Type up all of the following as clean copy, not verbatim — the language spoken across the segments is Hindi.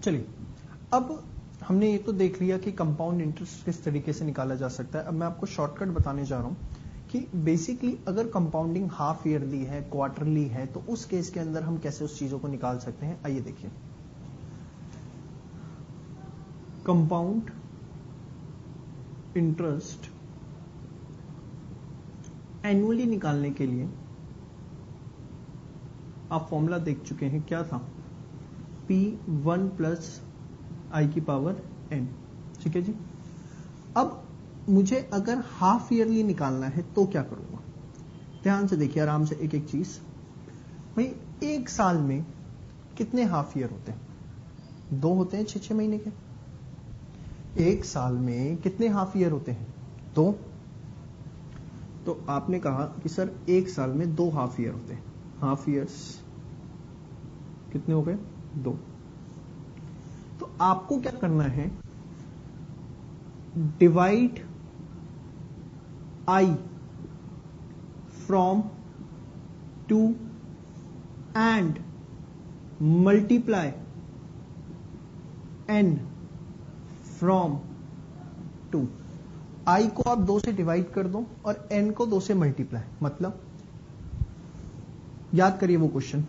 चलिए, अब हमने ये तो देख लिया कि कंपाउंड इंटरेस्ट किस तरीके से निकाला जा सकता है। अब मैं आपको शॉर्टकट बताने जा रहा हूं कि बेसिकली अगर कंपाउंडिंग हाफ ईयरली है, क्वार्टरली है, तो उस केस के अंदर हम कैसे उस चीजों को निकाल सकते हैं। आइए देखिए, कंपाउंड इंटरेस्ट एनुअली निकालने के लिए आप फॉर्मूला देख चुके हैं, क्या था, P1 प्लस आई की पावर n। ठीक है जी। अब मुझे अगर हाफ ईयरली निकालना है तो क्या करूंगा, ध्यान से देखिए, आराम से एक एक चीज। भाई एक साल में कितने हाफ ईयर होते हैं? 2 होते हैं 6-6 महीने के। एक साल में कितने हाफ ईयर होते हैं? 2। तो आपने कहा कि सर एक साल में 2 हाफ ईयर होते हैं। हाफ ईयर्स कितने हो गए? 2। तो आपको क्या करना है, divide I from 2 and multiply n from 2। I को आप 2 से डिवाइड कर दो और n को 2 से मल्टीप्लाई, मतलब याद करिए वो क्वेश्चन,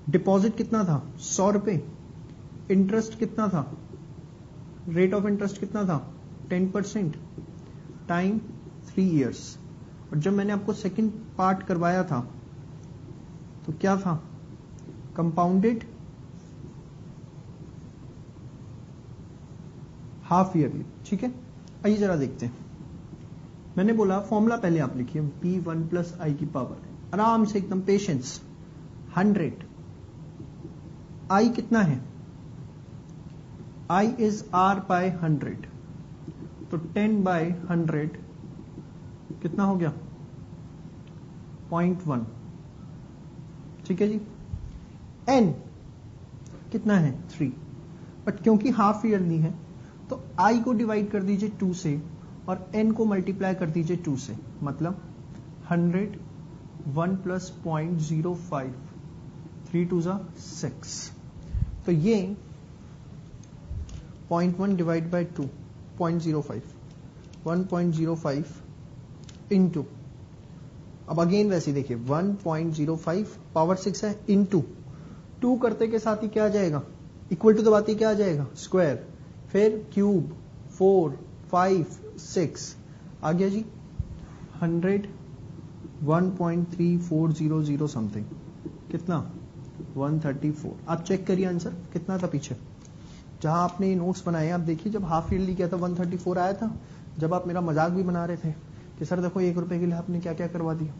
डिपॉजिट कितना था? 100 रुपए। इंटरेस्ट कितना था? रेट ऑफ इंटरेस्ट कितना था? 10%। Time 3 years. और जब मैंने आपको सेकंड पार्ट करवाया था तो क्या था? Compounded half yearly. ठीक है, आइए जरा देखते हैं। मैंने बोला फॉर्मूला पहले आप लिखिए, P1 प्लस आई की पावर, आराम से एकदम पेशेंस, 100। आई कितना है? I is R by 100, तो 10 by 100 कितना हो गया? 0.1। ठीक है जी। N कितना है? 3। बट क्योंकि हाफ ईयरली है तो I को डिवाइड कर दीजिए 2 से और N को मल्टीप्लाई कर दीजिए 2 से, मतलब 100, 1 प्लस 0.05, 3 2 जा 6। तो ये 0.1 डिवाइड बाई 2, 0.05, 1.05 इंटू, अब अगेन वैसे देखिए 1.05 पावर 6 है, इंटू 2 करते के साथ ही क्या आ जाएगा? इक्वल टू दबाती क्या आ जाएगा? स्क्वायर, फिर क्यूब, 4 5 6 आ गया जी 100, 1.3400 समथिंग, कितना? 134। आप चेक करिए आंसर कितना था पीछे, जहां आपने ये नोट्स बनाए आप देखिए, जब हाफ ईयरली किया था 134 आया था, जब आप मेरा मजाक भी बना रहे थे कि सर देखो 1 रुपए के लिए आपने क्या क्या करवा दिया।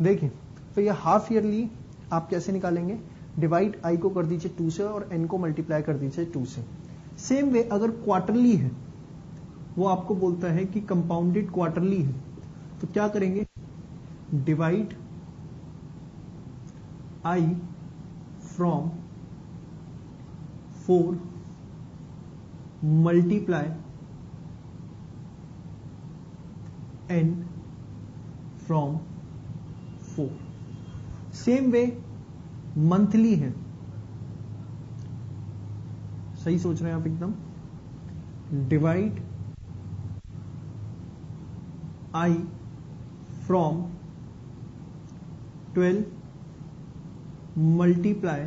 देखिए, तो ये हाफ ईयरली आप कैसे निकालेंगे? डिवाइड आई को कर दीजिए 2 से और एन को मल्टीप्लाई कर दीजिए 2 से। सेम वे अगर क्वार्टरली है, वो आपको बोलता है कि कंपाउंडेड क्वार्टरली है, तो क्या करेंगे? Divide I from 4 multiply n from 4। Same way monthly है, सही सोच रहे हैं आप एकदम, divide I from 12 multiply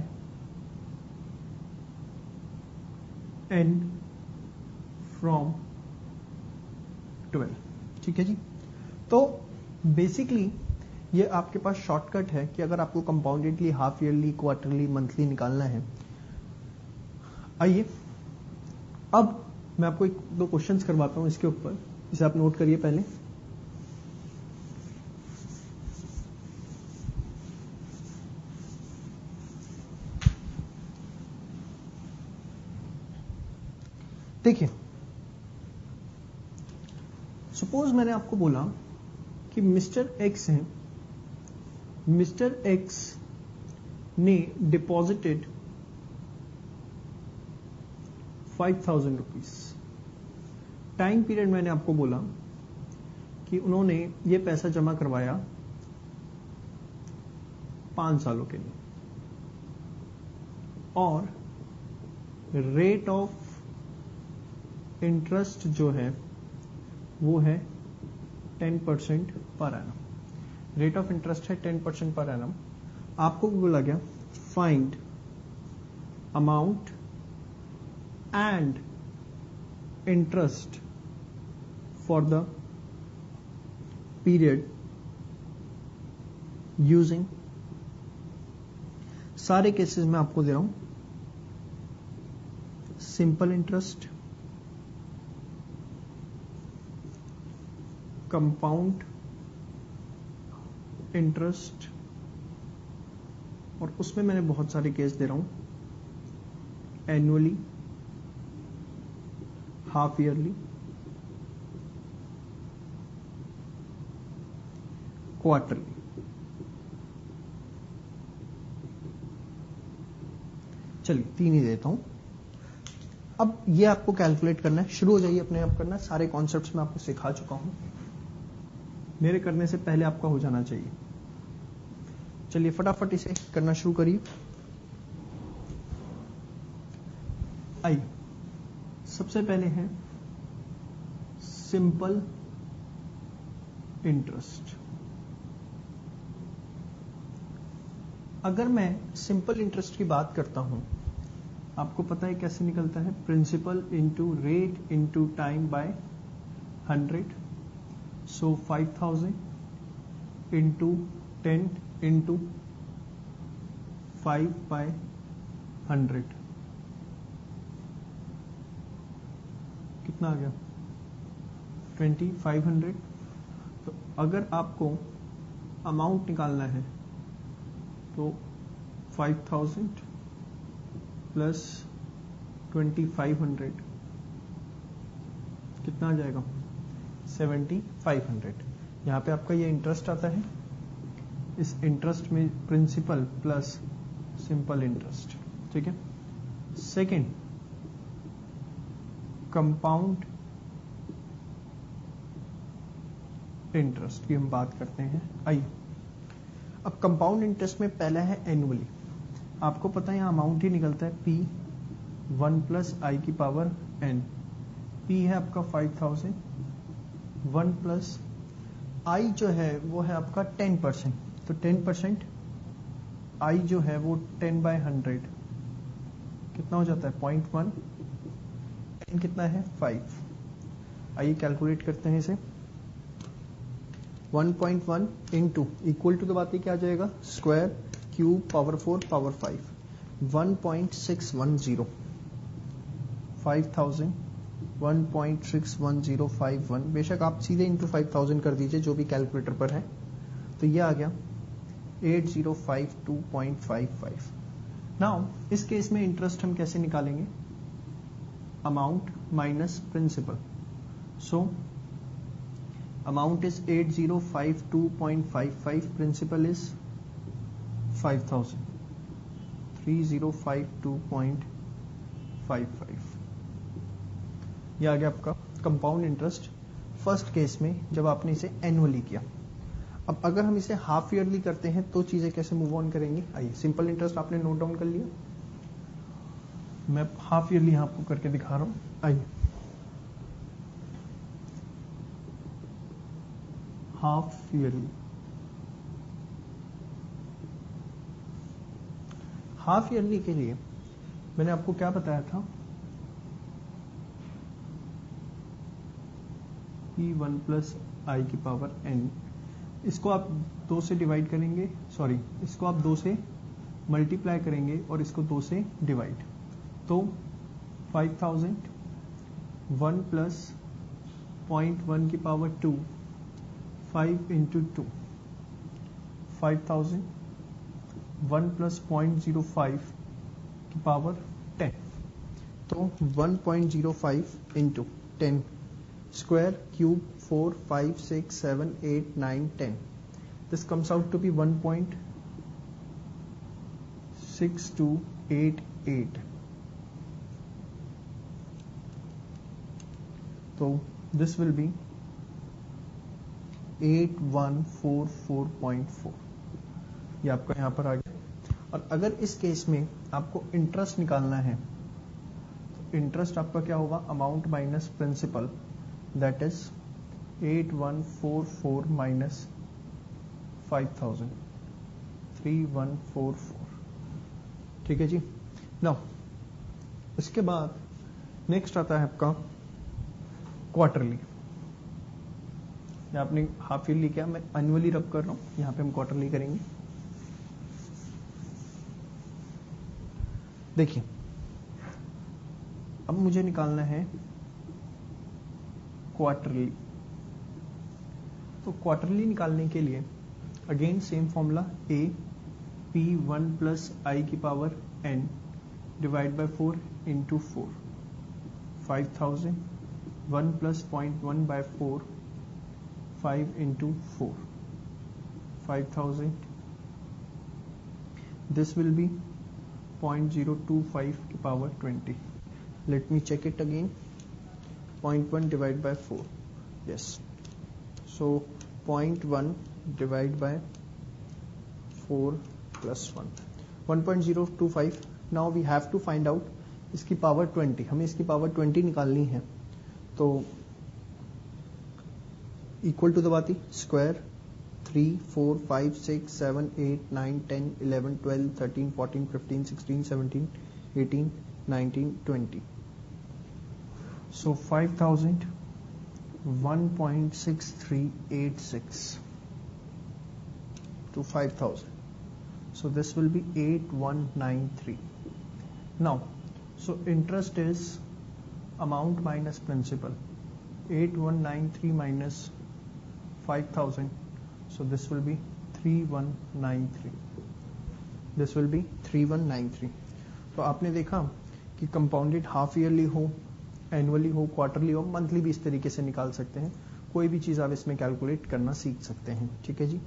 n from 12। ठीक है जी। तो बेसिकली ये आपके पास शॉर्टकट है कि अगर आपको कंपाउंडेडली, हाफ ईयरली, क्वार्टरली, मंथली निकालना है। आइए अब मैं आपको 1-2 क्वेश्चंस करवाता हूं इसके ऊपर, इसे आप नोट करिए पहले। देखिए, सपोज मैंने आपको बोला कि मिस्टर एक्स है, मिस्टर एक्स ने डिपॉजिटेड 5,000 रुपीज। टाइम पीरियड मैंने आपको बोला कि उन्होंने ये पैसा जमा करवाया 5 सालों के लिए, और रेट ऑफ इंटरेस्ट जो है वो है 10% per annum. Rate of interest है 10% पर एनम। आपको बोला गया find amount and interest for the period using, सारे केसेस में आपको दे रहा हूं, सिंपल इंटरेस्ट, कंपाउंड इंटरेस्ट, और उसमें मैंने बहुत सारे केस दे रहा हूं, एनुअली, हाफ ईयरली, क्वार्टरली। चलिए 3 ही देता हूं। अब ये आपको कैलकुलेट करना है, शुरू हो जाइए अपने आप करना। सारे कॉन्सेप्ट्स मैं आपको सिखा चुका हूं, मेरे करने से पहले आपका हो जाना चाहिए। चलिए फटाफट इसे करना शुरू करिए। आइए सबसे पहले है सिंपल इंटरेस्ट। अगर मैं सिंपल इंटरेस्ट की बात करता हूं, आपको पता है कैसे निकलता है, principal into rate into time by 100। So 5000 into 10 into 5 by 100 कितना आ गया, 2500। तो अगर आपको अमाउंट निकालना है तो 5000 प्लस 2500 कितना आ जाएगा, 7500। यहां पे आपका ये इंटरेस्ट आता है, इस इंटरेस्ट में प्रिंसिपल प्लस सिंपल इंटरेस्ट, ठीक है। सेकंड कंपाउंड इंटरेस्ट की हम बात करते हैं। आइए अब कंपाउंड इंटरेस्ट में पहला है एनुअली। आपको पता है यहां अमाउंट ही निकलता है P1 प्लस आई की पावर n। P है आपका 5000, 1 प्लस आई जो है वो है आपका 10%, तो 10% आई जो है वो 10 बाय 100 कितना हो जाता है, 0.1। n कितना है, 5। आइए कैलकुलेट करते हैं इसे। 1.1 इंटू इक्वल टू, तो बात ही क्या आ जाएगा, स्क्वायर क्यूब पावर 4 पावर 5, 1.610। 5000 1.61051, बेशक आप सीधे इंटू 5000 कर दीजिए जो भी कैलकुलेटर पर है, तो ये आ गया 8052.55। नाउ इस केस में इंटरेस्ट हम कैसे निकालेंगे, amount minus principal. So amount is 8052.55, principal is 5000, 3052.55। यह आ गया आपका कंपाउंड इंटरेस्ट फर्स्ट केस में जब आपने इसे एनुअली किया। अब अगर हम इसे हाफ ईयरली करते हैं तो चीजें कैसे मूव ऑन करेंगी। आइए सिंपल इंटरेस्ट आपने नोट डाउन कर लिया, मैं हाफ ईयरली यहां आपको करके दिखा रहा हूं। आइए हाफ ईयरली, हाफ ईयरली के लिए मैंने आपको क्या बताया था, P1 प्लस आई की पावर n। इसको आप 2 से डिवाइड करेंगे, सॉरी इसको आप 2 से मल्टीप्लाई करेंगे और इसको 2 से डिवाइड, तो 5000 1 प्लस 0.1 की पावर 2, 5 इंटू 2, 5000 1 प्लस 0.05 की पावर 10, तो 1.05 into 10 square cube 4 5 6 7 8 9 10, this comes out to be 1.6288, so this will be 8144.4। ये आपका यहां पर आ गया। और अगर इस केस में आपको इंटरेस्ट निकालना है इंटरेस्ट आपका क्या होगा, amount minus principal, that is 8144 minus 5000, 3144। ठीक है जी। नाउ इसके बाद नेक्स्ट आता है आपका क्वार्टरली। आपने हाफ ईयरली किया, मैं एनुअली रब कर रहा हूं, यहां पे हम क्वार्टरली करेंगे। देखिए अब मुझे निकालना है क्वार्टरली। तो क्वार्टरली निकालने के लिए again same formula, A P 1 plus I की power N divide by 4 into 4, 5000, 1 plus 0.1 by 4, 5 into 4, 5000, this will be 0.025 की पावर 20. Let me check it again. 0.1 divided by 4. Yes. So 0.1 divided by 4 plus 1. 1.025. Now we have to find out इसकी पावर 20. हमें इसकी पावर 20 निकालनी है। तो इक्वल टू दबाती square 3, 4, 5, 6, 7, 8, 9, 10, 11, 12, 13, 14, 15, 16, 17, 18, 19, 20. So 5000, 1.6386 to 5000. So this will be 8193. Now, so interest is amount minus principal. 8193 minus 5000. So this will be 3193. This will be 3193. तो आपने देखा कि कंपाउंडेड हाफ ईयरली हो, एनुअली हो, क्वार्टरली हो, मंथली भी इस तरीके से निकाल सकते हैं। कोई भी चीज आप इसमें कैलकुलेट करना सीख सकते हैं। ठीक है जी।